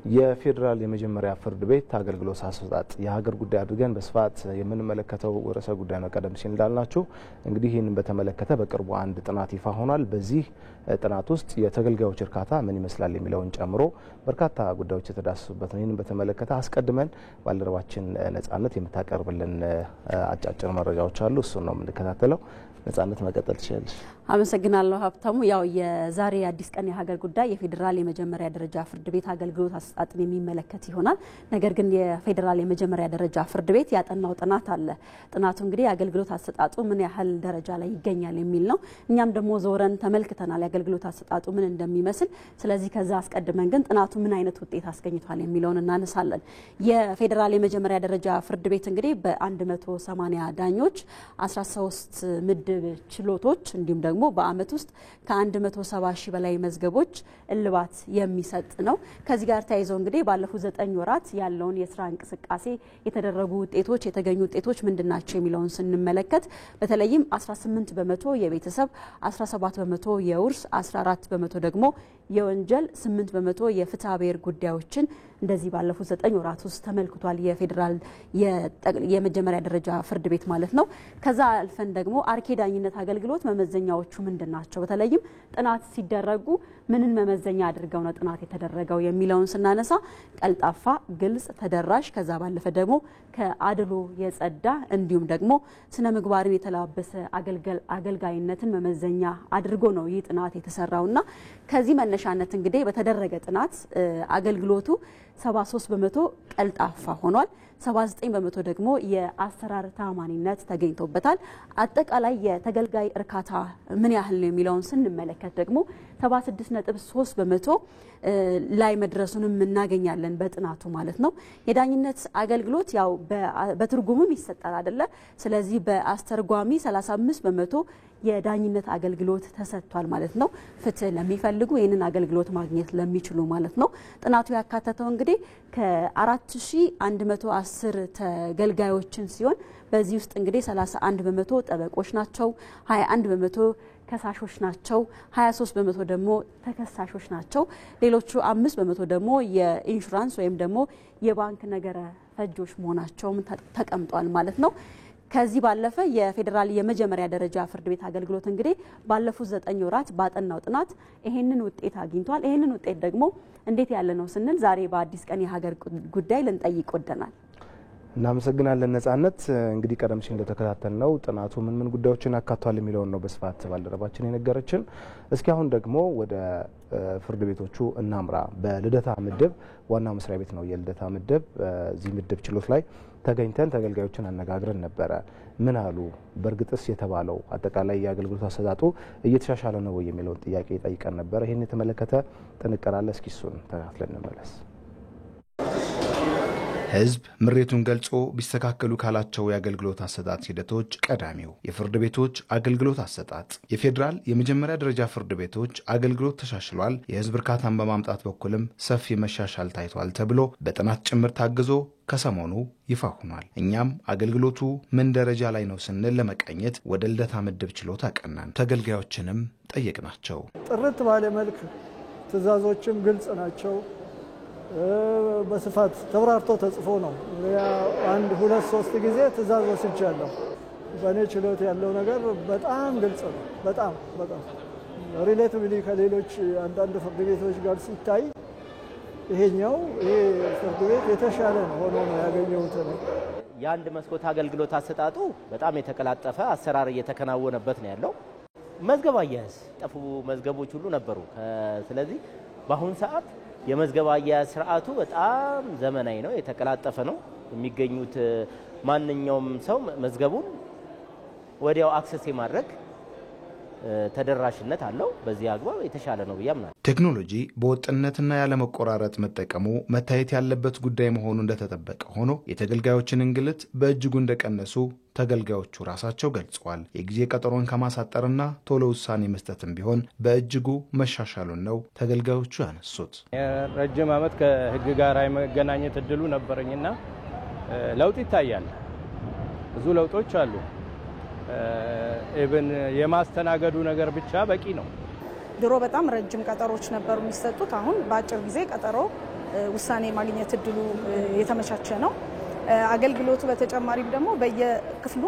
የፌደራል የመጀመሪያ ፍርድ ቤት አገልግሎት አሰጣጥ የሀገር ጉዳይ አድርገን በስፋት የምንመለከተው ርዕሰ ጉዳይ ነው። ቀደም ሲል እንዳልናችሁ እንግዲህ ይህንን በተመለከተ በቅርቡ አንድ ጥናት ይፋ ሆኗል። በዚህ ጥናት ውስጥ የተገልጋዮች እርካታ ምን ይመስላል የሚለውን ጨምሮ በርካታ ጉዳዮች የተዳሰሱበት ነው። ይህንን በተመለከተ አስቀድመን ባልደረባችን ነጻነት የምታቀርብልን አጫጭር መረጃዎች አሉ። እሱን ነው የምንከታተለው። ነጻነት መቀጠል ትችላለሽ። አመሰግናለሁ ሀብታሙ። ያው የዛሬ አዲስ ቀን የሀገር ጉዳይ የፌደራል የመጀመሪያ ደረጃ ፍርድ ቤት አገልግሎት አሰጣጥን የሚመለከት ይሆናል። ነገር ግን የፌደራል የመጀመሪያ ደረጃ ፍርድ ቤት ያጠናው ጥናት አለ። ጥናቱ እንግዲህ የአገልግሎት አሰጣጡ ምን ያህል ደረጃ ላይ ይገኛል የሚል ነው። እኛም ደግሞ ዞረን ተመልክተናል የአገልግሎት አሰጣጡ ምን እንደሚመስል። ስለዚህ ከዛ አስቀድመን ግን ጥናቱ ምን አይነት ውጤት አስገኝቷል የሚለውን እናነሳለን። የፌደራል የመጀመሪያ ደረጃ ፍርድ ቤት እንግዲህ በ180 ዳኞች 13 ምድብ ችሎቶች እንዲሁም ደግሞ በአመት ውስጥ ከ170 ሺህ በላይ መዝገቦች እልባት የሚሰጥ ነው። ከዚህ ጋር ተያይዘው እንግዲህ ባለፉት 9 ወራት ያለውን የስራ እንቅስቃሴ የተደረጉ ውጤቶች የተገኙ ውጤቶች ምንድናቸው የሚለውን ስንመለከት በተለይም 18 በመቶ የቤተሰብ 17 በመቶ የውርስ 14 በመቶ ደግሞ የወንጀል 8 በመቶ የፍትሐ ብሔር ጉዳዮችን እንደዚህ ባለፉት 9 ወራት ውስጥ ተመልክቷል። የፌደራል የመጀመሪያ ደረጃ ፍርድ ቤት ማለት ነው። ከዛ አልፈን ደግሞ አርኬ ዳኝነት አገልግሎት መመዘኛዎቹ ምንድናቸው? በተለይም ጥናት ሲደረጉ ምንን መመዘኛ አድርገው ነው ጥናት የተደረገው የሚለውን ስናነሳ ቀልጣፋ፣ ግልጽ፣ ተደራሽ ከዛ ባለፈ ደግሞ ከአድሎ የጸዳ እንዲሁም ደግሞ ስነ ምግባርን የተላበሰ አገልጋይነትን መመዘኛ አድርጎ ነው ይህ ጥናት የተሰራውና ከዚህ መነሻነት እንግዲህ በተደረገ ጥናት አገልግሎቱ 73 በመቶ ቀልጣፋ ሆኗል። 79 በመቶ ደግሞ የአሰራር ታማኒነት ተገኝቶበታል። አጠቃላይ የተገልጋይ እርካታ ምን ያህል ነው የሚለውን ስንመለከት ደግሞ 76.3 በመቶ ላይ መድረሱንም እናገኛለን በጥናቱ ማለት ነው። የዳኝነት አገልግሎት ያው በትርጉምም ይሰጣል አይደለ? ስለዚህ በአስተርጓሚ 35 በመቶ የዳኝነት አገልግሎት ተሰጥቷል ማለት ነው። ፍትህ ለሚፈልጉ ይህንን አገልግሎት ማግኘት ለሚችሉ ማለት ነው። ጥናቱ ያካተተው እንግዲህ ከ4110 ተገልጋዮችን ሲሆን በዚህ ውስጥ እንግዲህ 31 በመቶ ጠበቆች ናቸው፣ 21 በመቶ ከሳሾች ናቸው፣ 23 በመቶ ደግሞ ተከሳሾች ናቸው። ሌሎቹ 5 በመቶ ደግሞ የኢንሹራንስ ወይም ደግሞ የባንክ ነገረ ፈጆች መሆናቸውም ተቀምጧል ማለት ነው። ከዚህ ባለፈ የፌደራል የመጀመሪያ ደረጃ ፍርድ ቤት አገልግሎት እንግዲህ ባለፉት 9 ወራት ባጠናው ጥናት ይሄንን ውጤት አግኝቷል። ይሄንን ውጤት ደግሞ እንዴት ያለ ነው ስንል ዛሬ በአዲስ ቀን የሀገር ጉዳይ ልንጠይቅ ወደናል። እናመሰግናለን ነጻነት። እንግዲህ ቀደም ሲል እንደተከታተልነው ጥናቱ ምን ጉዳዮችን አካቷል የሚለውን ነው በስፋት ባልደረባችን የነገረችን። እስኪ አሁን ደግሞ ወደ ፍርድ ቤቶቹ እናምራ። በልደታ ምድብ ዋና መስሪያ ቤት ነው የልደታ ምድብ። እዚህ ምድብ ችሎት ላይ ተገኝተን ተገልጋዮችን አነጋግረን ነበረ። ምን አሉ? በእርግጥስ የተባለው አጠቃላይ የአገልግሎት አሰጣጡ እየተሻሻለ ነው ወይ የሚለውን ጥያቄ ጠይቀን ነበር። ይሄን የተመለከተ ጥንቅር አለ። እስኪ እሱን ተከታትለን እንመለስ። ህዝብ ምሬቱን ገልጾ ቢስተካከሉ ካላቸው የአገልግሎት አሰጣጥ ሂደቶች ቀዳሚው የፍርድ ቤቶች አገልግሎት አሰጣጥ። የፌደራል የመጀመሪያ ደረጃ ፍርድ ቤቶች አገልግሎት ተሻሽሏል፣ የህዝብ እርካታን በማምጣት በኩልም ሰፊ መሻሻል ታይቷል ተብሎ በጥናት ጭምር ታግዞ ከሰሞኑ ይፋ ሆኗል። እኛም አገልግሎቱ ምን ደረጃ ላይ ነው ስንል ለመቀኘት ወደ ልደታ ምድብ ችሎት አቀናን። ተገልጋዮችንም ጠየቅናቸው። ጥርት ባለ መልክ ትዕዛዞችም ግልጽ ናቸው። በስፋት ተብራርቶ ተጽፎ ነው። 1 2 3 ጊዜ ትዕዛዝ ወስጃለሁ። በእኔ ችሎት ያለው ነገር በጣም ግልጽ ነው። በጣም ሪሌቲቭሊ ከሌሎች አንዳንድ ፍርድ ቤቶች ጋር ሲታይ ይሄ ፍርድ ቤት የተሻለ ነው ሆኖ ነው ያገኘሁት። የአንድ መስኮት አገልግሎት አሰጣጡ በጣም የተቀላጠፈ አሰራር እየተከናወነበት ነው ያለው። መዝገብ አያያዝ ጠፉ መዝገቦች ሁሉ ነበሩ። ስለዚህ በአሁን ሰዓት የመዝገብ አያያዝ ስርዓቱ በጣም ዘመናዊ ነው፣ የተቀላጠፈ ነው። የሚገኙት ማንኛውም ሰው መዝገቡን ወዲያው አክሰስ የማድረግ ተደራሽነት አለው። በዚህ አግባብ የተሻለ ነው ብያምናለሁ። ቴክኖሎጂ በወጥነትና ያለ መቆራረጥ መጠቀሙ መታየት ያለበት ጉዳይ መሆኑ እንደተጠበቀ ሆኖ የተገልጋዮችን እንግልት በእጅጉ እንደቀነሱ ተገልጋዮቹ ራሳቸው ገልጸዋል። የጊዜ ቀጠሮን ከማሳጠርና ቶሎ ውሳኔ መስጠትም ቢሆን በእጅጉ መሻሻሉን ነው ተገልጋዮቹ ያነሱት። ረጅም ዓመት ከህግ ጋር የመገናኘት እድሉ ነበርኝና ለውጥ ይታያል። ብዙ ለውጦች አሉ። ኢቭን የማስተናገዱ ነገር ብቻ በቂ ነው። ድሮ በጣም ረጅም ቀጠሮች ነበሩ የሚሰጡት። አሁን በአጭር ጊዜ ቀጠሮ ውሳኔ ማግኘት እድሉ የተመቻቸ ነው። አገልግሎቱ በተጨማሪም ደግሞ በየክፍሉ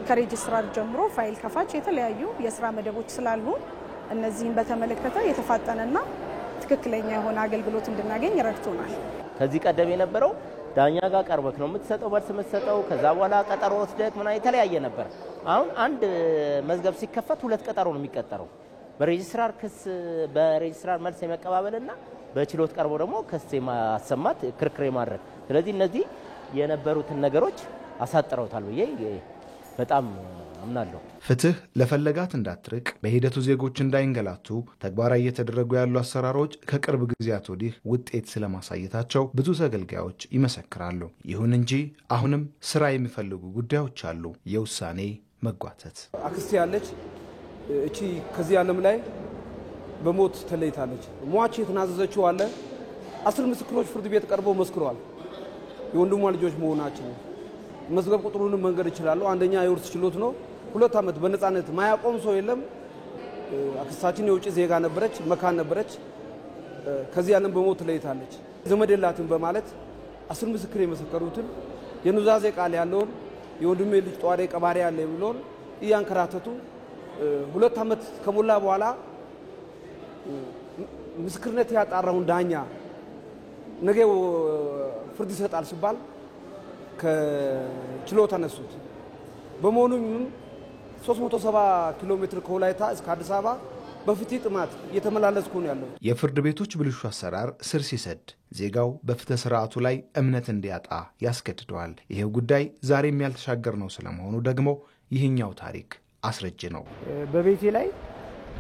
ከሬጅስትራር ጀምሮ ፋይል ከፋች የተለያዩ የስራ መደቦች ስላሉ እነዚህን በተመለከተ የተፋጠነና ትክክለኛ የሆነ አገልግሎት እንድናገኝ ረድቶናል። ከዚህ ቀደም የነበረው ዳኛ ጋር ቀርበክ ነው የምትሰጠው መልስ የምትሰጠው፣ ከዛ በኋላ ቀጠሮ ወስደክ ምናምን የተለያየ ነበር። አሁን አንድ መዝገብ ሲከፈት 2 ቀጠሮ ነው የሚቀጠረው። በሬጅስትራር መልስ የመቀባበልና በችሎት ቀርቦ ደግሞ ክስ የማሰማት ክርክር ማድረግ። ስለዚህ እነዚህ የነበሩትን ነገሮች አሳጥረውታል ብዬ በጣም አምናለሁ። ፍትህ ለፈለጋት እንዳትርቅ በሂደቱ ዜጎች እንዳይንገላቱ ተግባራዊ እየተደረጉ ያሉ አሰራሮች ከቅርብ ጊዜያት ወዲህ ውጤት ስለማሳየታቸው ብዙ ተገልጋዮች ይመሰክራሉ። ይሁን እንጂ አሁንም ስራ የሚፈልጉ ጉዳዮች አሉ። የውሳኔ መጓተት። አክስቴ ያለች እቺ ከዚህ ዓለም ላይ በሞት ተለይታለች። ሟች የተናዘዘችው አለ 10 ምስክሮች ፍርድ ቤት ቀርበው መስክረዋል። የወንድሟ ልጆች መሆናቸው መዝገብ ቁጥሩንም መንገድ ይችላል። አንደኛ የውርስ ችሎት ነው። 2 ዓመት በነፃነት ማያቆም ሰው የለም። አክስታችን የውጭ ዜጋ ነበረች፣ መካን ነበረች። ከዚህ ዓለም በሞት ተለይታለች። ዘመድ የላትም በማለት 10 ምስክር የመሰከሩትን የኑዛዜ ቃል ያለውን የወንድሜ ልጅ ጧሪ ቀባሪ ያለ ብሎን እያንከራተቱ 2 ዓመት ከሞላ በኋላ ምስክርነት ያጣራውን ዳኛ ነገ ፍርድ ይሰጣል ሲባል ከችሎት አነሱት። በመሆኑም 370 ኪሎ ሜትር ከወላይታ እስከ አዲስ አበባ በፍትህ ጥማት እየተመላለስኩ ነው ያለው። የፍርድ ቤቶች ብልሹ አሰራር ስር ሲሰድ ዜጋው በፍትህ ስርዓቱ ላይ እምነት እንዲያጣ ያስገድደዋል። ይሄው ጉዳይ ዛሬም ያልተሻገር ነው ስለመሆኑ ደግሞ ይህኛው ታሪክ አስረጅ ነው። በቤቴ ላይ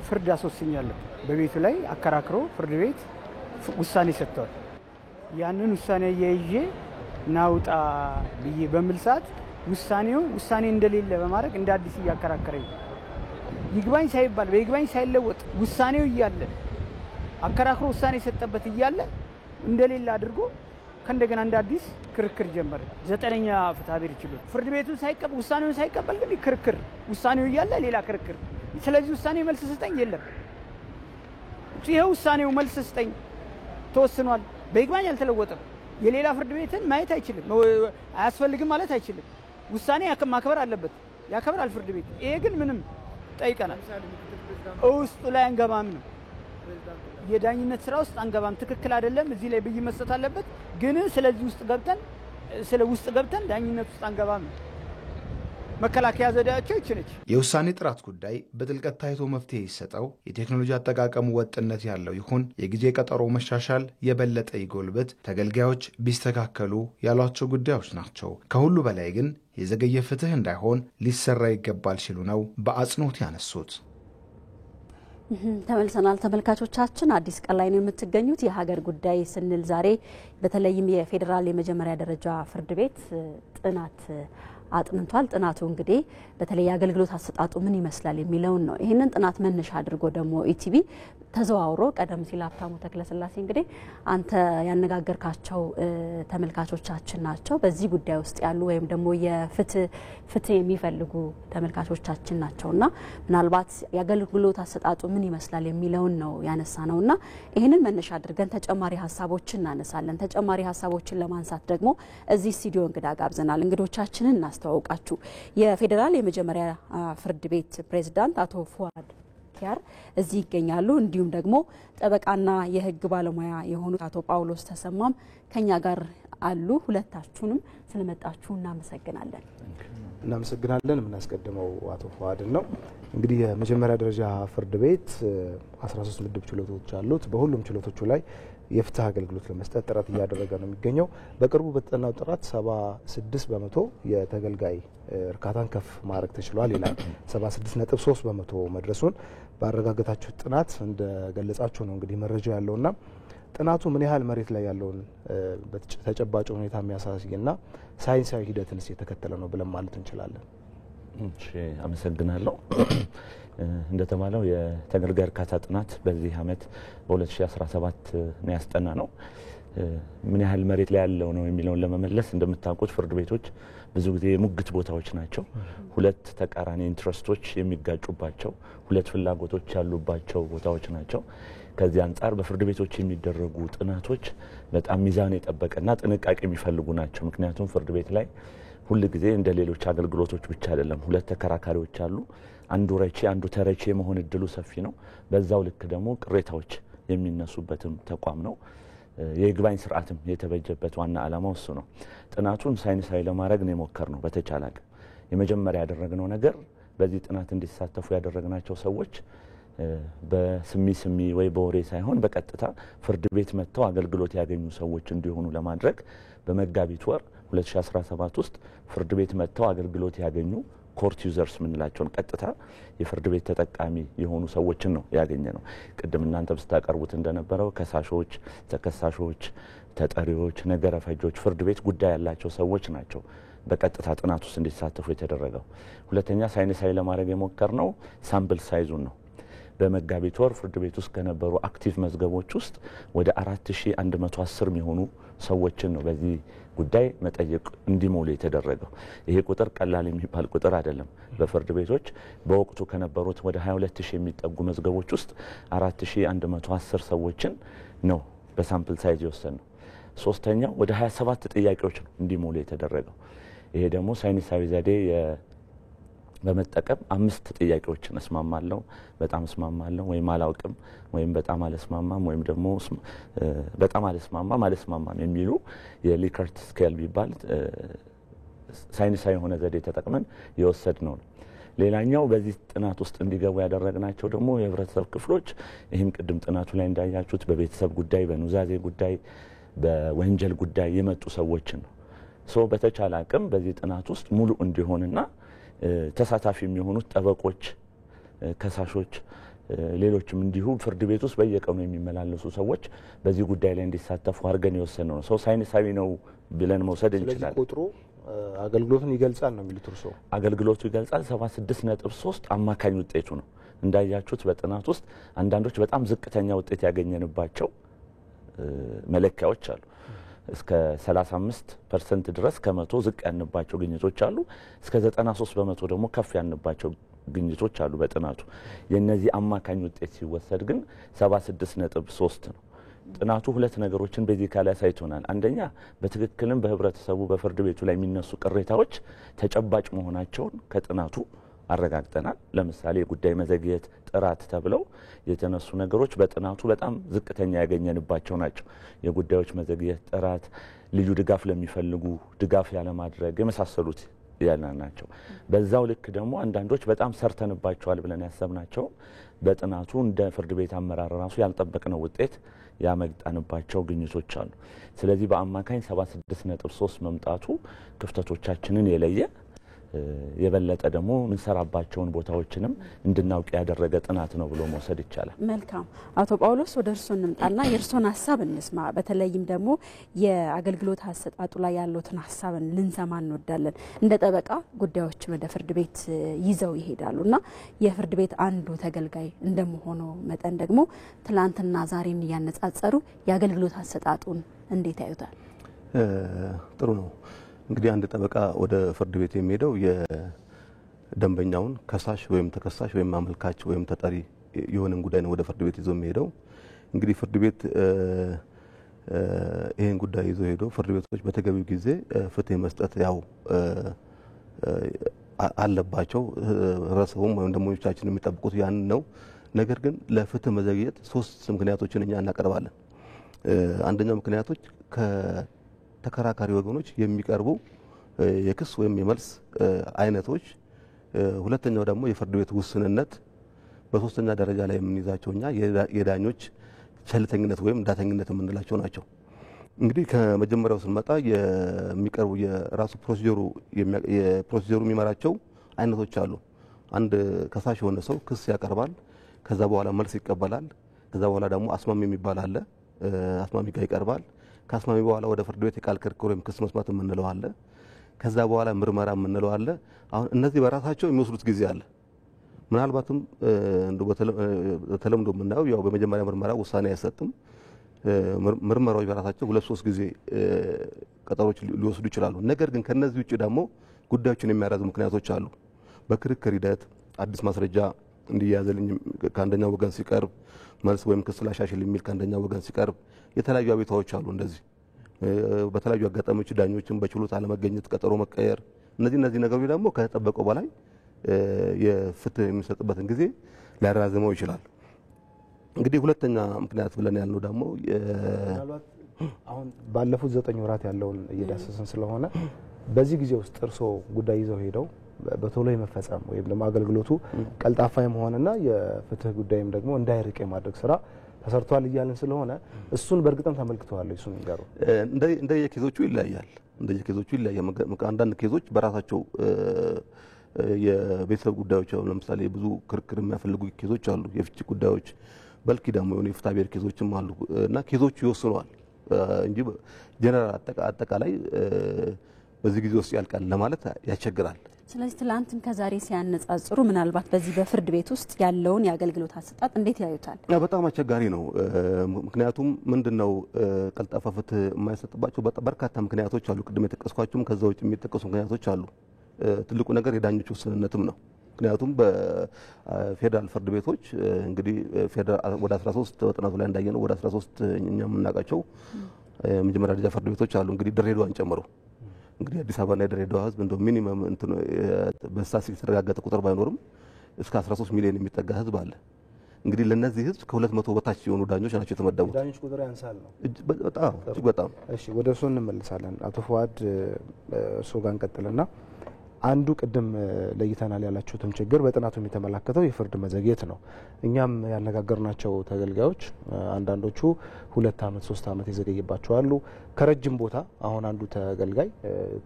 ፍርድ አስወስኛለሁ። በቤቱ ላይ አከራክሮ ፍርድ ቤት ውሳኔ ሰጥቷል። ያንን ውሳኔ ይዤ ናውጣ ብዬ በሚል ሰዓት ውሳኔ እንደሌለ በማድረግ እንደ አዲስ እያከራከረኝ ይግባኝ ሳይባል በይግባኝ ሳይለወጥ ውሳኔው እያለ አከራክሮ ውሳኔ ሰጠበት እያለ እንደሌለ አድርጎ ከእንደገና እንደ አዲስ ክርክር ጀመረ። 9ኛ ፍትሐ ብሔር ችሎት ፍርድ ቤቱን ሳይቀበል ውሳኔውን ሳይቀበል ግን ክርክር ውሳኔው እያለ ሌላ ክርክር። ስለዚህ ውሳኔ መልስ ስጠኝ የለም። ይሄው ውሳኔው መልስ ስጠኝ ተወስኗል። በይግባኝ አልተለወጠም። የሌላ ፍርድ ቤትን ማየት አይችልም፣ አያስፈልግም ማለት አይችልም። ውሳኔ ማክበር አለበት፣ ያከብራል ፍርድ ቤት። ይሄ ግን ምንም ጠይቀናል፣ ውስጡ ላይ አንገባም ነው የዳኝነት ስራ ውስጥ አንገባም፣ ትክክል አይደለም፣ እዚህ ላይ ብይ መስጠት አለበት። ግን ስለዚህ ውስጥ ገብተን ዳኝነት ውስጥ አንገባም ነው። መከላከያ ዘዴያቸው ይችላል። የውሳኔ ጥራት ጉዳይ በጥልቀት ታይቶ መፍትሄ ይሰጠው፣ የቴክኖሎጂ አጠቃቀሙ ወጥነት ያለው ይሁን፣ የጊዜ ቀጠሮ መሻሻል የበለጠ ይጎልበት፣ ተገልጋዮች ቢስተካከሉ ያሏቸው ጉዳዮች ናቸው። ከሁሉ በላይ ግን የዘገየ ፍትህ እንዳይሆን ሊሰራ ይገባል ሲሉ ነው በአጽንኦት ያነሱት። ተመልሰናል ተመልካቾቻችን፣ አዲስ ቀን ላይ ነው የምትገኙት። የሀገር ጉዳይ ስንል ዛሬ በተለይም የፌዴራል የመጀመሪያ ደረጃ ፍርድ ቤት ጥናት አጥንቷል። ጥናቱ እንግዲህ በተለይ አገልግሎት አሰጣጡ ምን ይመስላል የሚለውን ነው። ይህንን ጥናት መነሻ አድርጎ ደግሞ ኢቲቪ ተዘዋውሮ ቀደም ሲል ሀብታሙ ተክለስላሴ እንግዲህ አንተ ያነጋገርካቸው ተመልካቾቻችን ናቸው። በዚህ ጉዳይ ውስጥ ያሉ ወይም ደግሞ የፍትህ የሚፈልጉ ተመልካቾቻችን ናቸውና ምናልባት የአገልግሎት አሰጣጡ ምን ይመስላል የሚለውን ነው ያነሳ ነውና ይህንን መነሻ አድርገን ተጨማሪ ሀሳቦችን እናነሳለን። ተጨማሪ ሀሳቦችን ለማንሳት ደግሞ እዚህ ስቱዲዮ እንግዳ ጋብዘናል። እንግዶቻችንን እናስተዋውቃችሁ። የፌዴራል የመጀመሪያ ፍርድ ቤት ፕሬዝዳንት አቶ ፉአድ ኪያር እዚህ ይገኛሉ። እንዲሁም ደግሞ ጠበቃና የህግ ባለሙያ የሆኑት አቶ ጳውሎስ ተሰማም ከኛ ጋር አሉ። ሁለታችሁንም ስለመጣችሁ እናመሰግናለን። እናመሰግናለን። የምናስቀድመው አቶ ፉአድን ነው። እንግዲህ የመጀመሪያ ደረጃ ፍርድ ቤት 13 ምድብ ችሎቶች አሉት። በሁሉም ችሎቶቹ ላይ የፍትህ አገልግሎት ለመስጠት ጥረት እያደረገ ነው የሚገኘው። በቅርቡ በተጠናው ጥራት 76 በመቶ የተገልጋይ እርካታን ከፍ ማድረግ ተችሏል ይላል። 76.3 በመቶ መድረሱን ባረጋገጣችሁ ጥናት እንደገለጻችሁ ነው እንግዲህ መረጃ ያለውና ጥናቱ ምን ያህል መሬት ላይ ያለውን ተጨባጭ ሁኔታ የሚያሳይና ሳይንሳዊ ሂደትንስ የተከተለ ነው ብለን ማለት እንችላለን? እሺ፣ አመሰግናለሁ። እንደተባለው የተገልጋይ እርካታ ጥናት በዚህ አመት በ2017 ነው ያስጠና ነው። ምን ያህል መሬት ላይ ያለው ነው የሚለውን ለመመለስ እንደምታውቁት ፍርድ ቤቶች ብዙ ጊዜ የሙግት ቦታዎች ናቸው። ሁለት ተቃራኒ ኢንትረስቶች የሚጋጩባቸው፣ ሁለት ፍላጎቶች ያሉባቸው ቦታዎች ናቸው። ከዚህ አንጻር በፍርድ ቤቶች የሚደረጉ ጥናቶች በጣም ሚዛን የጠበቀና ጥንቃቄ የሚፈልጉ ናቸው። ምክንያቱም ፍርድ ቤት ላይ ሁሉ ጊዜ እንደ ሌሎች አገልግሎቶች ብቻ አይደለም። ሁለት ተከራካሪዎች አሉ። አንዱ ረቺ አንዱ ተረቺ የመሆን እድሉ ሰፊ ነው። በዛው ልክ ደግሞ ቅሬታዎች የሚነሱበትም ተቋም ነው። የይግባኝ ስርዓትም የተበጀበት ዋና ዓላማው እሱ ነው። ጥናቱን ሳይንሳዊ ለማድረግ ነው የሞከርነው። በተቻለ አቅም የመጀመሪያ ያደረግነው ነገር በዚህ ጥናት እንዲሳተፉ ያደረግናቸው ሰዎች በስሚ ወይ በወሬ ሳይሆን በቀጥታ ፍርድ ቤት መጥተው አገልግሎት ያገኙ ሰዎች እንዲሆኑ ለማድረግ በመጋቢት ወር 2017 ውስጥ ፍርድ ቤት መጥተው አገልግሎት ያገኙ ኮርት ዩዘርስ ምንላቸውን ቀጥታ የፍርድ ቤት ተጠቃሚ የሆኑ ሰዎችን ነው ያገኘ ነው። ቅድም እናንተ ብታቀርቡት እንደነበረው ከሳሾች፣ ተከሳሾች፣ ተጠሪዎች፣ ነገረ ፈጆች፣ ፍርድ ቤት ጉዳይ ያላቸው ሰዎች ናቸው በቀጥታ ጥናት ውስጥ እንዲሳተፉ የተደረገው። ሁለተኛ ሳይንሳዊ ለማድረግ የሞከርነው ሳምፕል ሳይዙን ነው። በመጋቢት ወር ፍርድ ቤት ውስጥ ከነበሩ አክቲቭ መዝገቦች ውስጥ ወደ 4110 የሚሆኑ ሰዎችን ነው በዚህ ጉዳይ መጠየቅ እንዲሞሉ የተደረገው። ይሄ ቁጥር ቀላል የሚባል ቁጥር አይደለም። በፍርድ ቤቶች በወቅቱ ከነበሩት ወደ 22000 የሚጠጉ መዝገቦች ውስጥ 4110 ሰዎችን ነው በሳምፕል ሳይዝ የወሰነው። ሶስተኛው ወደ 27 ጥያቄዎች ነው እንዲሞሉ የተደረገው። ይሄ ደግሞ ሳይንሳዊ ዘዴ በመጠቀም 5 ጥያቄዎችን እስማማለሁ፣ በጣም እስማማለሁ፣ ወይም አላውቅም፣ ወይም በጣም አልስማማም፣ ወይም ደግሞ በጣም አልስማማም የሚሉ የሊከርት ስኬል ቢባል ሳይንሳዊ የሆነ ዘዴ ተጠቅመን የወሰድነው ነው። ሌላኛው በዚህ ጥናት ውስጥ እንዲገቡ ያደረግናቸው ደግሞ የህብረተሰብ ክፍሎች ይህም ቅድም ጥናቱ ላይ እንዳያችሁት በቤተሰብ ጉዳይ፣ በኑዛዜ ጉዳይ፣ በወንጀል ጉዳይ የመጡ ሰዎችን ነው። በተቻለ አቅም በዚህ ጥናት ውስጥ ሙሉ እንዲሆንና ተሳታፊ የሚሆኑት ጠበቆች፣ ከሳሾች፣ ሌሎችም እንዲሁ ፍርድ ቤት ውስጥ በየቀኑ የሚመላለሱ ሰዎች በዚህ ጉዳይ ላይ እንዲሳተፉ አድርገን የወሰነው ነው። ሳይንሳዊ ነው ብለን መውሰድ እንችላለን። ቁጥሩ አገልግሎቱን ይገልጻል ነው የሚሉት እርሶ? አገልግሎቱ ይገልጻል 76.3 አማካኝ ውጤቱ ነው። እንዳያችሁት በጥናት ውስጥ አንዳንዶች በጣም ዝቅተኛ ውጤት ያገኘንባቸው መለኪያዎች አሉ። እስከ 35% ድረስ ከመቶ ዝቅ ያንባቸው ግኝቶች አሉ። እስከ 93% ደግሞ ከፍ ያንባቸው ግኝቶች አሉ በጥናቱ። የነዚህ አማካኝ ውጤት ሲወሰድ ግን 76.3 ነው። ጥናቱ ሁለት ነገሮችን ቤዚካሊ ያሳይቶናል። አንደኛ በትክክልም በህብረተሰቡ በፍርድ ቤቱ ላይ የሚነሱ ቅሬታዎች ተጨባጭ መሆናቸውን ከጥናቱ አረጋግጠናል። ለምሳሌ የጉዳይ መዘግየት፣ ጥራት ተብለው የተነሱ ነገሮች በጥናቱ በጣም ዝቅተኛ ያገኘንባቸው ናቸው። የጉዳዮች መዘግየት፣ ጥራት፣ ልዩ ድጋፍ ለሚፈልጉ ድጋፍ ያለማድረግ የመሳሰሉት ያለ ናቸው። በዛው ልክ ደግሞ አንዳንዶች በጣም ሰርተንባቸዋል ብለን ያሰብናቸው በጥናቱ እንደ ፍርድ ቤት አመራር ራሱ ያልጠበቅነው ውጤት ያመጣንባቸው ግኝቶች አሉ። ስለዚህ በአማካኝ 76.3 መምጣቱ ክፍተቶቻችንን የለየ የበለጠ ደግሞ ምንሰራባቸውን ቦታዎችንም እንድናውቅ ያደረገ ጥናት ነው ብሎ መውሰድ ይቻላል። መልካም አቶ ጳውሎስ ወደ እርሶ እንምጣና የእርሶን ሀሳብ እንስማ። በተለይም ደግሞ የአገልግሎት አሰጣጡ ላይ ያለውን ሀሳብን ልንሰማ እንወዳለን። እንደ ጠበቃ ጉዳዮችን ወደ ፍርድ ቤት ይዘው ይሄዳሉና የፍርድ ቤት አንዱ ተገልጋይ እንደመሆኑ መጠን ደግሞ ትላንትና ዛሬን እያነጻጸሩ የአገልግሎት አሰጣጡን እንዴት ያዩታል? ጥሩ ነው። እንግዲህ አንድ ጠበቃ ወደ ፍርድ ቤት የሚሄደው የደንበኛውን ከሳሽ ወይም ተከሳሽ ወይም አመልካች ወይም ተጠሪ የሆነን ጉዳይ ነው ወደ ፍርድ ቤት ይዞ የሚሄደው። እንግዲህ ፍርድ ቤት ይሄን ጉዳይ ይዞ ሄዶ ፍርድ ቤቶች በተገቢው ጊዜ ፍትህ መስጠት ያው አለባቸው። ህብረተሰቡም ወይም ደንበኞቻችን የሚጠብቁት ያን ነው። ነገር ግን ለፍትህ መዘግየት 3 ምክንያቶችን እኛ እናቀርባለን። አንደኛው ምክንያቶች ተከራካሪ ወገኖች የሚቀርቡ የክስ ወይም የመልስ አይነቶች፣ ሁለተኛው ደግሞ የፍርድ ቤት ውስንነት፣ በሶስተኛ ደረጃ ላይ የምንይዛቸው እኛ የዳኞች ቸልተኝነት ወይም ዳተኝነት የምንላቸው ናቸው። እንግዲህ ከመጀመሪያው ስንመጣ የሚቀርቡ የራሱ ፕሮሲጀሩ የሚመራቸው አይነቶች አሉ። አንድ ከሳሽ የሆነ ሰው ክስ ያቀርባል። ከዛ በኋላ መልስ ይቀበላል። ከዛ በኋላ ደግሞ አስማሚ የሚባል አለ። አስማሚ ጋር ይቀርባል። ከአስማሚ በኋላ ወደ ፍርድ ቤት የቃል ክርክር ወይም ክስ መስማት የምንለው አለ። ከዛ በኋላ ምርመራ የምንለው አለ። አሁን እነዚህ በራሳቸው የሚወስዱት ጊዜ አለ። ምናልባትም በተለምዶ የምናየው ያው በመጀመሪያ ምርመራ ውሳኔ አይሰጥም። ምርመራዎች በራሳቸው 2-3 ጊዜ ቀጠሮች ሊወስዱ ይችላሉ። ነገር ግን ከነዚህ ውጭ ደግሞ ጉዳዮችን የሚያራዝሙ ምክንያቶች አሉ። በክርክር ሂደት አዲስ ማስረጃ እንዲያዘልኝ ከአንደኛው ወገን ሲቀርብ መልስ ወይም ክስ ላሻሽል የሚል ከአንደኛው ወገን ሲቀርብ የተለያዩ አቤቱታዎች አሉ። እንደዚህ በተለያዩ አጋጣሚዎች ዳኞችን በችሎት አለመገኘት፣ ቀጠሮ መቀየር፣ እነዚህ ነገሮች ደግሞ ከተጠበቀው በላይ የፍትህ የሚሰጥበትን ጊዜ ሊያራዝመው ይችላል። እንግዲህ ሁለተኛ ምክንያት ብለን ያልነው ደግሞ አሁን ባለፉት 9 ወራት ያለውን እየዳሰስን ስለሆነ በዚህ ጊዜ ውስጥ እርስዎ ጉዳይ ይዘው ሄደው በቶሎ የመፈጸም ወይም ደግሞ አገልግሎቱ ቀልጣፋ የመሆንና የፍትህ ጉዳይም ደግሞ እንዳይርቅ የማድረግ ስራ ተሰርቷል እያልን ስለሆነ እሱን በእርግጥም ተመልክተዋል። እሱን ይጋሩ እንደየኬዞቹ ይለያያል። አንዳንድ ኬዞች በራሳቸው የቤተሰብ ጉዳዮች ለምሳሌ ብዙ ክርክር የሚያፈልጉ ኬዞች አሉ። የፍቺ ጉዳዮች በልኪ ደግሞ የሆነ የፍትሐ ብሔር ኬዞችም አሉ እና ኬዞቹ ይወስነዋል እንጂ ጀነራል አጠቃላይ በዚህ ጊዜ ውስጥ ያልቃል ለማለት ያስቸግራል። ስለዚህ ትላንትን ከዛሬ ሲያነጻጽሩ ምናልባት በዚህ በፍርድ ቤት ውስጥ ያለውን የአገልግሎት አሰጣጥ እንዴት ያዩታል? በጣም አስቸጋሪ ነው። ምክንያቱም ምንድነው ቀልጣፋ ፍትህ የማይሰጥባቸው በርካታ ምክንያቶች አሉ። ቅድም የጠቀስኳቸውም ከዛ ውጭ የሚጠቀሱ ምክንያቶች አሉ። ትልቁ ነገር የዳኞች ውስንነትም ነው። ምክንያቱም በፌዴራል ፍርድ ቤቶች እንግዲህ ፌዴራል ወደ 13 በጥናቱ ላይ እንዳየነው ወደ 13 እኛ የምናውቃቸው መጀመሪያ ደረጃ ፍርድ ቤቶች አሉ። እንግዲህ ድሬዳዋን ጨምሮ እንግዲህ አዲስ አበባና የድሬዳዋ ህዝብ እንደው ሚኒመም በስታቲስቲክስ የተረጋገጠ ቁጥር ባይኖርም እስከ 13 ሚሊዮን የሚጠጋ ህዝብ አለ። እንግዲህ ለነዚህ ህዝብ ከ200 በታች የሆኑ ዳኞች ናቸው የተመደቡት። ዳኞች ቁጥር ያንሳል ነው በጣም። እሺ ወደ እሱ እንመለሳለን። አቶ ፈዋድ እሱ ጋር እንቀጥልና አንዱ ቅድም ለይተናል ያላችሁትም ችግር በጥናቱ የሚተመለከተው የፍርድ መዘግየት ነው። እኛም ያነጋገርናቸው ተገልጋዮች አንዳንዶቹ 2 ዓመት 3 ዓመት የዘገየባቸው አሉ። ከረጅም ቦታ አሁን አንዱ ተገልጋይ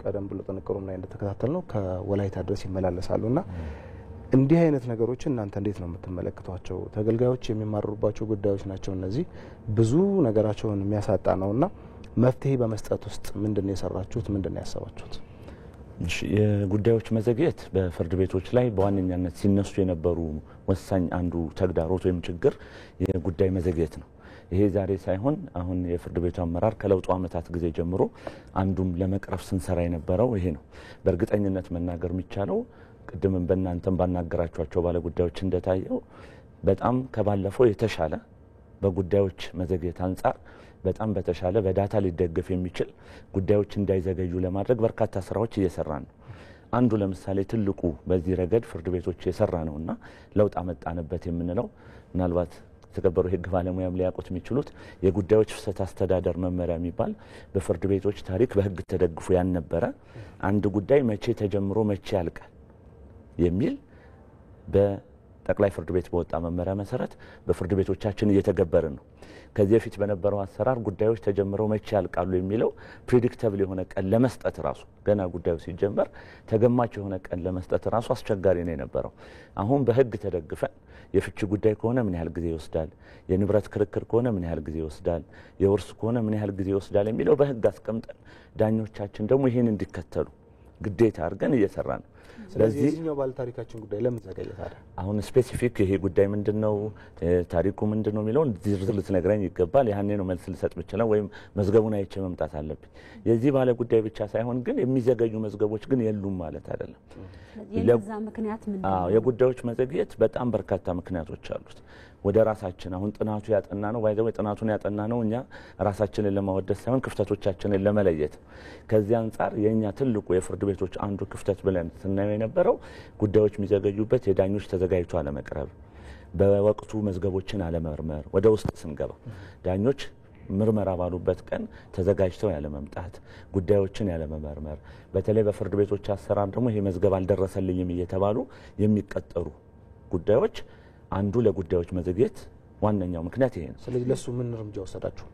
ቀደም ብሎ ጥንቅሩም ላይ እንደተከታተል ነው ከወላይታ ድረስ ይመላለሳሉና እንዲህ አይነት ነገሮችን እናንተ እንዴት ነው የምትመለከቷቸው? ተገልጋዮች የሚማሩባቸው ጉዳዮች ናቸው እነዚህ ብዙ ነገራቸውን የሚያሳጣ ነውና መፍትሄ በመስጠት ውስጥ ምንድነው የሰራችሁት? ምንድነው ያሰባችሁት? የጉዳዮች መዘግየት በፍርድ ቤቶች ላይ በዋነኛነት ሲነሱ የነበሩ ወሳኝ አንዱ ተግዳሮት ወይም ችግር የጉዳይ መዘግየት ነው። ይሄ ዛሬ ሳይሆን አሁን የፍርድ ቤቱ አመራር ከለውጡ ዓመታት ጊዜ ጀምሮ አንዱም ለመቅረፍ ስንሰራ የነበረው ይሄ ነው። በእርግጠኝነት መናገር የሚቻለው ቅድምም በእናንተም ባናገራችኋቸው ባለ ጉዳዮች እንደታየው በጣም ከባለፈው የተሻለ በጉዳዮች መዘግየት አንጻር በጣም በተሻለ በዳታ ሊደገፍ የሚችል ጉዳዮች እንዳይዘገዩ ለማድረግ በርካታ ስራዎች እየሰራን ነው። አንዱ ለምሳሌ ትልቁ በዚህ ረገድ ፍርድ ቤቶች የሰራ ነውና ለውጥ አመጣንበት የምንለው ምናልባት የተከበሩ የህግ ባለሙያም ሊያውቁት የሚችሉት የጉዳዮች ፍሰት አስተዳደር መመሪያ የሚባል በፍርድ ቤቶች ታሪክ በህግ ተደግፎ ያልነበረ አንድ ጉዳይ መቼ ተጀምሮ መቼ ያልቃል የሚል በጠቅላይ ፍርድ ቤት በወጣ መመሪያ መሰረት በፍርድ ቤቶቻችን እየተገበረ ነው። ከዚህ በፊት በነበረው አሰራር ጉዳዮች ተጀምረው መቼ ያልቃሉ የሚለው ፕሬዲክተብል የሆነ ቀን ለመስጠት ራሱ ገና ጉዳዩ ሲጀመር ተገማች የሆነ ቀን ለመስጠት ራሱ አስቸጋሪ ነው የነበረው። አሁን በህግ ተደግፈን የፍቺ ጉዳይ ከሆነ ምን ያህል ጊዜ ይወስዳል፣ የንብረት ክርክር ከሆነ ምን ያህል ጊዜ ይወስዳል፣ የውርስ ከሆነ ምን ያህል ጊዜ ይወስዳል የሚለው በህግ አስቀምጠን ዳኞቻችን ደግሞ ይሄን እንዲከተሉ ግዴታ አድርገን እየሰራ ነው። ስለዚህ የዚህኛው ባለ ታሪካችን ጉዳይ ለምን ዘገየ ታዲያ? አሁን ስፔሲፊክ ይሄ ጉዳይ ምንድነው ታሪኩ ምንድነው የሚለውን ዝርዝር ልትነግረኝ ይገባል። ያኔ ነው መልስ ልሰጥ ብቻለሁ ወይም መዝገቡን አይቼ መምጣት አለብኝ። የዚህ ባለ ጉዳይ ብቻ ሳይሆን ግን የሚዘገዩ መዝገቦች ግን የሉም ማለት አይደለም። የዛ ምክንያት ምንድነው? የጉዳዮች መዘግየት በጣም በርካታ ምክንያቶች አሉት። ወደ ራሳችን አሁን ጥናቱ ያጠና ነው ባይዘው ጥናቱን ያጠና ነው እኛ ራሳችንን ለማወደስ ሳይሆን ክፍተቶቻችንን ለመለየት። ከዚህ አንጻር የኛ ትልቁ የፍርድ ቤቶች አንዱ ክፍተት ብለን ስናየው የነበረው ጉዳዮች የሚዘገዩበት የዳኞች ተዘጋጅቶ አለመቅረብ፣ በወቅቱ መዝገቦችን አለመርመር፣ ወደ ውስጥ ስንገባ ዳኞች ምርመራ ባሉበት ቀን ተዘጋጅተው ያለ መምጣት፣ ጉዳዮችን ያለ መመርመር፣ በተለይ በፍርድ ቤቶች አሰራር ደግሞ ይሄ መዝገብ አልደረሰልኝም እየተባሉ የሚቀጠሩ ጉዳዮች አንዱ ለጉዳዮች መዘግየት ዋነኛው ምክንያት ይሄ ነው። ስለዚህ ለሱ ምን እርምጃ ወሰዳችሁ?